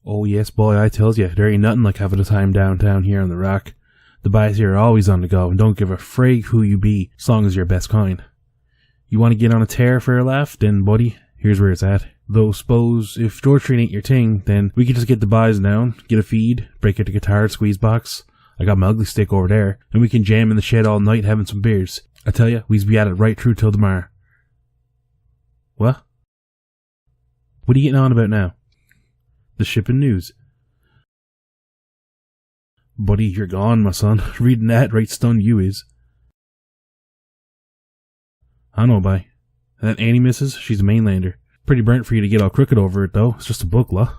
Oh yes, boy, I tells you, there ain't nothing like having a time downtown here on the Rock. The boys here are always on the go and don't give a frig who you be, as long as you're best kind. You want to get on a tear for a laugh? Then, buddy, here's where it's at. Though, suppose, if George Street ain't your ting, then we could just get the boys down, get a feed, break out the guitar squeeze box. I got my ugly stick over there, and we can jam in the shed all night having some beers. I tell you, we's be at it right through till tomorrow. What? What are you getting on about now? The shipping news. Buddy, you're gone, my son. Reading that right stunned you is. I know, bye. And that Annie missus, she's a mainlander. Pretty burnt for you to get all crooked over it, though. It's just a book, lah.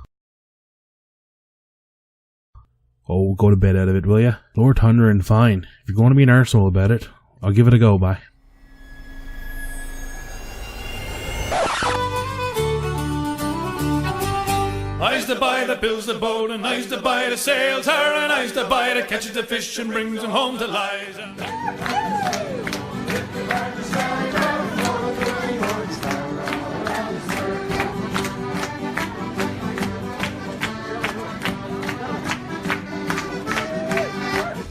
Oh, go to bed out of it, will ya? Lord thunder and fine. If you're going to be an arsehole about it, I'll give it a go, bye. I's the boy that builds the boat, and I's the boy that sails her, and I's the boy that catches the fish and brings them home to Liza.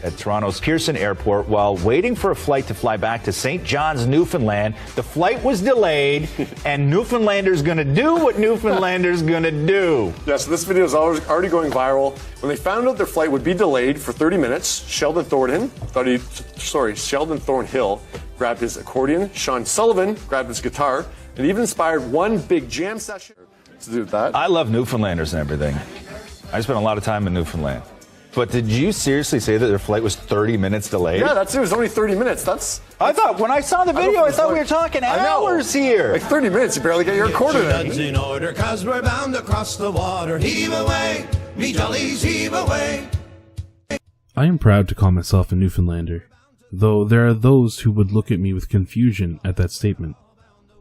At Toronto's Pearson Airport, while waiting for a flight to fly back to St. John's, Newfoundland, the flight was delayed, and Newfoundlanders gonna do what Newfoundlanders gonna do. Yeah, so this video is already going viral. When they found out their flight would be delayed for 30 minutes, Sheldon Thornhill grabbed his accordion, Sean Sullivan grabbed his guitar, and even inspired one big jam session to do that. I love Newfoundlanders and everything. I spent a lot of time in Newfoundland. But did you seriously say that their flight was 30 minutes delayed? Yeah, it was only 30 minutes. I thought, when I saw the video, I thought we were talking hours here. Like 30 minutes, you barely get your accordion in order, 'cause we're bound across the water. Heave away, me jollies, heave away. I am proud to call myself a Newfoundlander, though there are those who would look at me with confusion at that statement.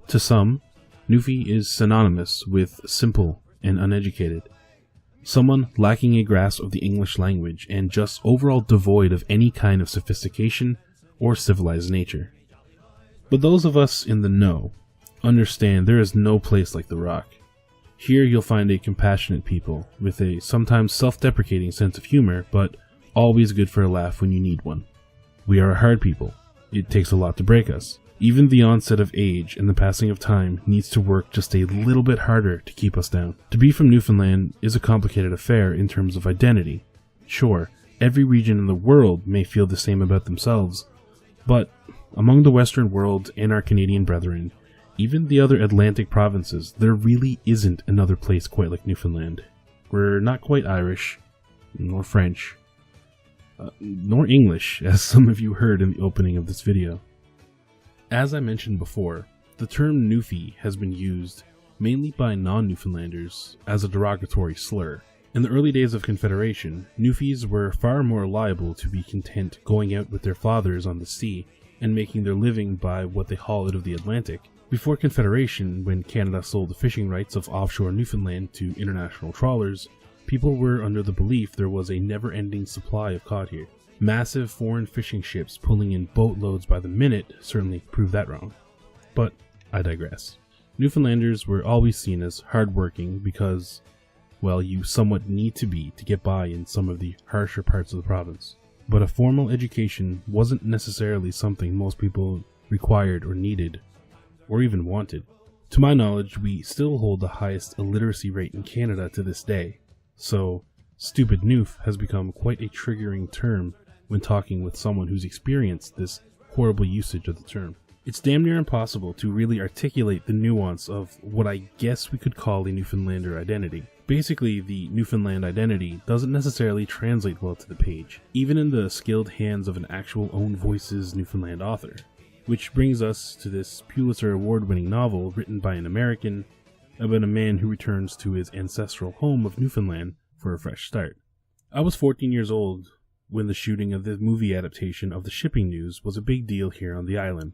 To some, Newfie is synonymous with simple and uneducated. Someone lacking a grasp of the English language and just overall devoid of any kind of sophistication or civilized nature. But those of us in the know understand there is no place like the Rock. Here you'll find a compassionate people with a sometimes self-deprecating sense of humor, but always good for a laugh when you need one. We are a hard people. It takes a lot to break us. Even the onset of age and the passing of time needs to work just a little bit harder to keep us down. To be from Newfoundland is a complicated affair in terms of identity. Sure, every region in the world may feel the same about themselves, but among the Western world and our Canadian brethren, even the other Atlantic provinces, there really isn't another place quite like Newfoundland. We're not quite Irish, nor French, nor English, as some of you heard in the opening of this video. As I mentioned before, the term Newfie has been used mainly by non-Newfoundlanders as a derogatory slur. In the early days of Confederation, Newfies were far more liable to be content going out with their fathers on the sea and making their living by what they haul out of the Atlantic. Before Confederation, when Canada sold the fishing rights of offshore Newfoundland to international trawlers, people were under the belief there was a never-ending supply of cod here. Massive foreign fishing ships pulling in boatloads by the minute certainly proved that wrong. But I digress. Newfoundlanders were always seen as hardworking because, well, you somewhat need to be to get by in some of the harsher parts of the province. But a formal education wasn't necessarily something most people required or needed, or even wanted. To my knowledge, we still hold the highest illiteracy rate in Canada to this day, so stupid Newf has become quite a triggering term when talking with someone who's experienced this horrible usage of the term. It's damn near impossible to really articulate the nuance of what I guess we could call a Newfoundlander identity. Basically, the Newfoundland identity doesn't necessarily translate well to the page, even in the skilled hands of an actual own voices Newfoundland author. Which brings us to this Pulitzer Award-winning novel written by an American about a man who returns to his ancestral home of Newfoundland for a fresh start. I was 14 years old when the shooting of the movie adaptation of the shipping news was a big deal here on the island.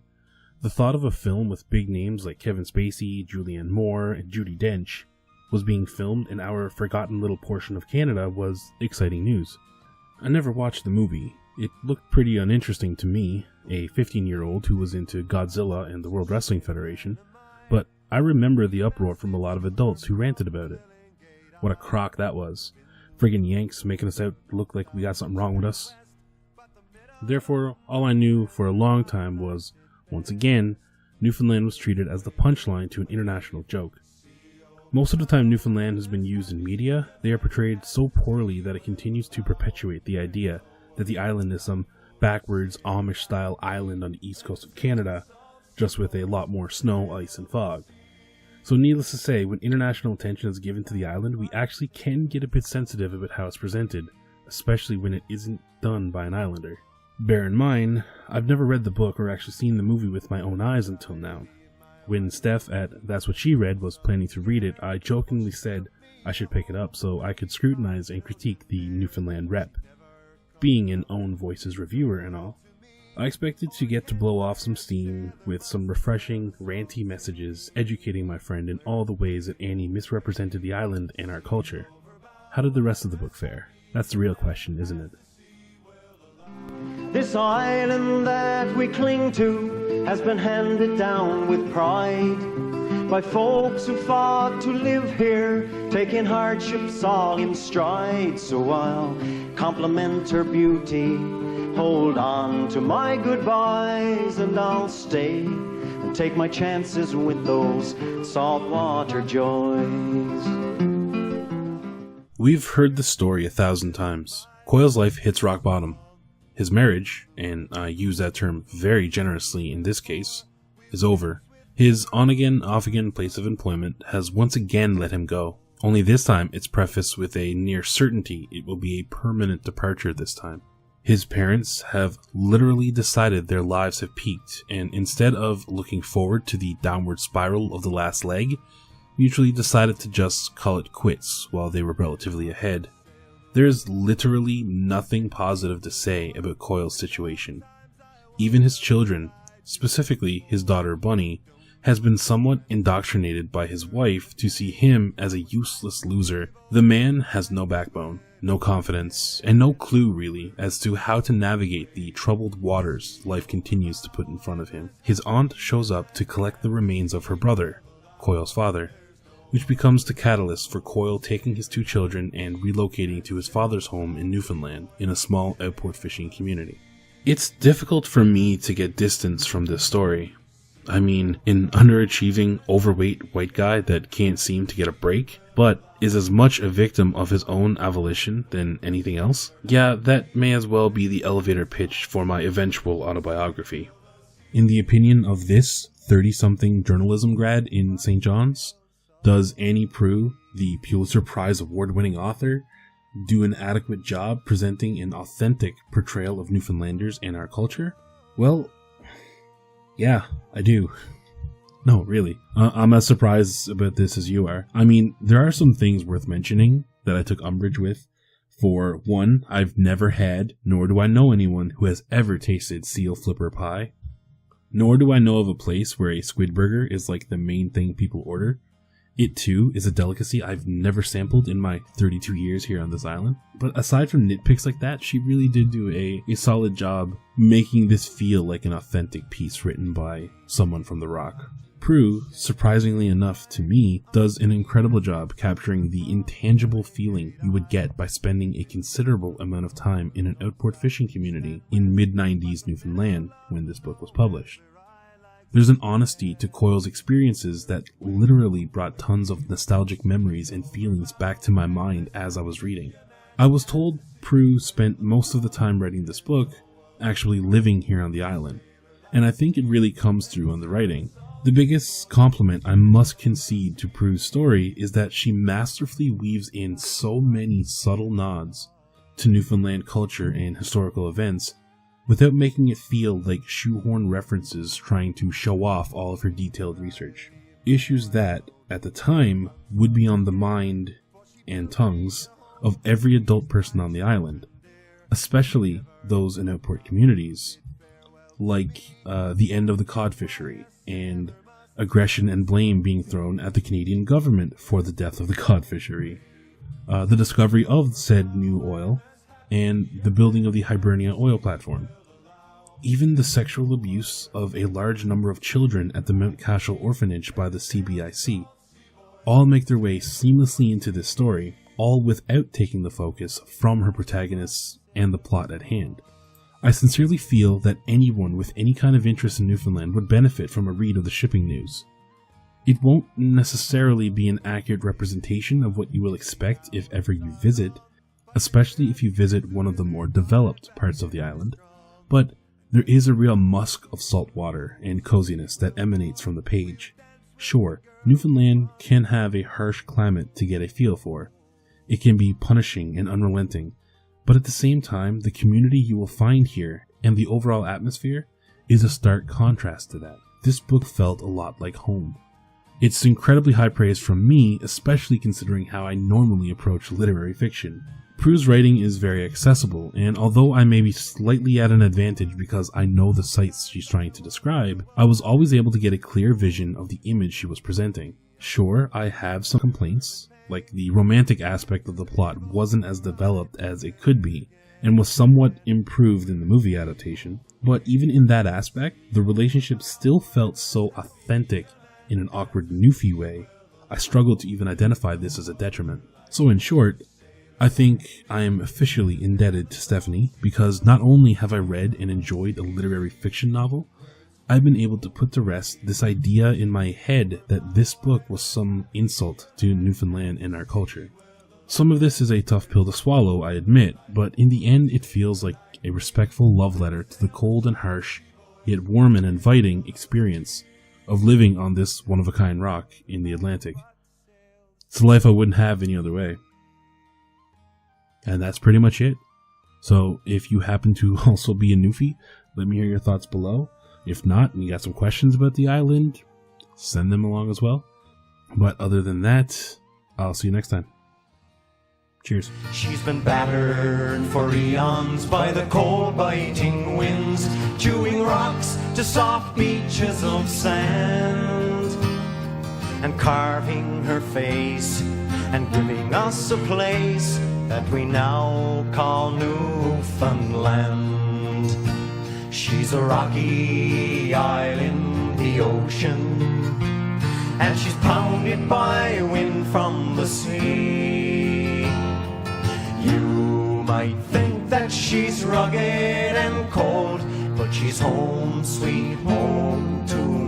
The thought of a film with big names like Kevin Spacey, Julianne Moore, and Judi Dench was being filmed in our forgotten little portion of Canada was exciting news. I never watched the movie. It looked pretty uninteresting to me, a 15-year-old who was into Godzilla and the World Wrestling Federation, but I remember the uproar from a lot of adults who ranted about it. What a crock that was. Friggin' Yanks making us out look like we got something wrong with us. Therefore, all I knew for a long time was, once again, Newfoundland was treated as the punchline to an international joke. Most of the time Newfoundland has been used in media, they are portrayed so poorly that it continues to perpetuate the idea that the island is some backwards Amish-style island on the east coast of Canada, just with a lot more snow, ice, and fog. So needless to say, when international attention is given to the island, we actually can get a bit sensitive about how it's presented, especially when it isn't done by an islander. Bear in mind, I've never read the book or actually seen the movie with my own eyes until now. When Steph at That's What She Read was planning to read it, I jokingly said I should pick it up so I could scrutinize and critique the Newfoundland rep. Being an Own Voices reviewer and all, I expected to get to blow off some steam with some refreshing, ranty messages educating my friend in all the ways that Annie misrepresented the island and our culture. How did the rest of the book fare? That's the real question, isn't it? This island that we cling to has been handed down with pride by folks who fought to live here, taking hardships all in stride. So I'll compliment her beauty, hold on to my goodbyes, and I'll stay and take my chances with those saltwater joys. We've heard the story 1,000 times. Coil's life hits rock bottom. His marriage, and I use that term very generously in this case, is over. His on-again, off-again place of employment has once again let him go. Only this time it's prefaced with a near certainty it will be a permanent departure this time. His parents have literally decided their lives have peaked, and instead of looking forward to the downward spiral of the last leg, mutually decided to just call it quits while they were relatively ahead. There is literally nothing positive to say about Coil's situation. Even his children, specifically his daughter Bunny, has been somewhat indoctrinated by his wife to see him as a useless loser. The man has no backbone, no confidence, and no clue really as to how to navigate the troubled waters life continues to put in front of him. His aunt shows up to collect the remains of her brother, Coil's father, which becomes the catalyst for Coil taking his 2 children and relocating to his father's home in Newfoundland in a small outport fishing community. It's difficult for me to get distance from this story. I mean, an underachieving, overweight white guy that can't seem to get a break, but is as much a victim of his own avolition than anything else? Yeah, that may as well be the elevator pitch for my eventual autobiography. In the opinion of this 30-something journalism grad in St. John's, does Annie Proulx, the Pulitzer Prize award-winning author, do an adequate job presenting an authentic portrayal of Newfoundlanders and our culture? Well, yeah, I do. No, really. I'm as surprised about this as you are. I mean, there are some things worth mentioning that I took umbrage with. For one, I've never had, nor do I know anyone who has ever tasted seal flipper pie. Nor do I know of a place where a squid burger is like the main thing people order. It, too, is a delicacy I've never sampled in my 32 years here on this island. But aside from nitpicks like that, she really did do a solid job making this feel like an authentic piece written by someone from the Rock. Proulx, surprisingly enough to me, does an incredible job capturing the intangible feeling you would get by spending a considerable amount of time in an outport fishing community in mid-90s Newfoundland when this book was published. There's an honesty to Coil's experiences that literally brought tons of nostalgic memories and feelings back to my mind as I was reading. I was told Proulx spent most of the time writing this book actually living here on the island, and I think it really comes through on the writing. The biggest compliment I must concede to Prue's story is that she masterfully weaves in so many subtle nods to Newfoundland culture and historical events without making it feel like shoehorn references trying to show off all of her detailed research. Issues that, at the time, would be on the mind and tongues of every adult person on the island, especially those in outport communities, like the end of the cod fishery and aggression and blame being thrown at the Canadian government for the death of the cod fishery, the discovery of said new oil, and the building of the Hibernia oil platform. Even the sexual abuse of a large number of children at the Mount Cashel orphanage by the CBIC. all make their way seamlessly into this story, all without taking the focus from her protagonists and the plot at hand. I sincerely feel that anyone with any kind of interest in Newfoundland would benefit from a read of the shipping news. It won't necessarily be an accurate representation of what you will expect if ever you visit, especially if you visit one of the more developed parts of the island, but there is a real musk of salt water and coziness that emanates from the page. Sure, Newfoundland can have a harsh climate to get a feel for. It can be punishing and unrelenting, but at the same time, the community you will find here and the overall atmosphere is a stark contrast to that. This book felt a lot like home. It's incredibly high praise from me, especially considering how I normally approach literary fiction. Proulx's writing is very accessible, and although I may be slightly at an advantage because I know the sites she's trying to describe, I was always able to get a clear vision of the image she was presenting. Sure, I have some complaints, like the romantic aspect of the plot wasn't as developed as it could be, and was somewhat improved in the movie adaptation, but even in that aspect, the relationship still felt so authentic in an awkward Newfie way, I struggled to even identify this as a detriment. So in short, I think I am officially indebted to Stephanie because not only have I read and enjoyed a literary fiction novel, I've been able to put to rest this idea in my head that this book was some insult to Newfoundland and our culture. Some of this is a tough pill to swallow, I admit, but in the end it feels like a respectful love letter to the cold and harsh, yet warm and inviting experience of living on this one-of-a-kind rock in the Atlantic. It's a life I wouldn't have any other way. And that's pretty much it. So if you happen to also be a Newfie, let me hear your thoughts below. If not, and you got some questions about the island, send them along as well. But other than that, I'll see you next time. Cheers. She's been battered for eons by the cold biting winds, chewing rocks to soft beaches of sand, and carving her face and giving us a place that we now call Newfoundland. She's a rocky isle in the ocean, and she's pounded by wind from the sea. You might think that she's rugged and cold, but she's home, sweet home to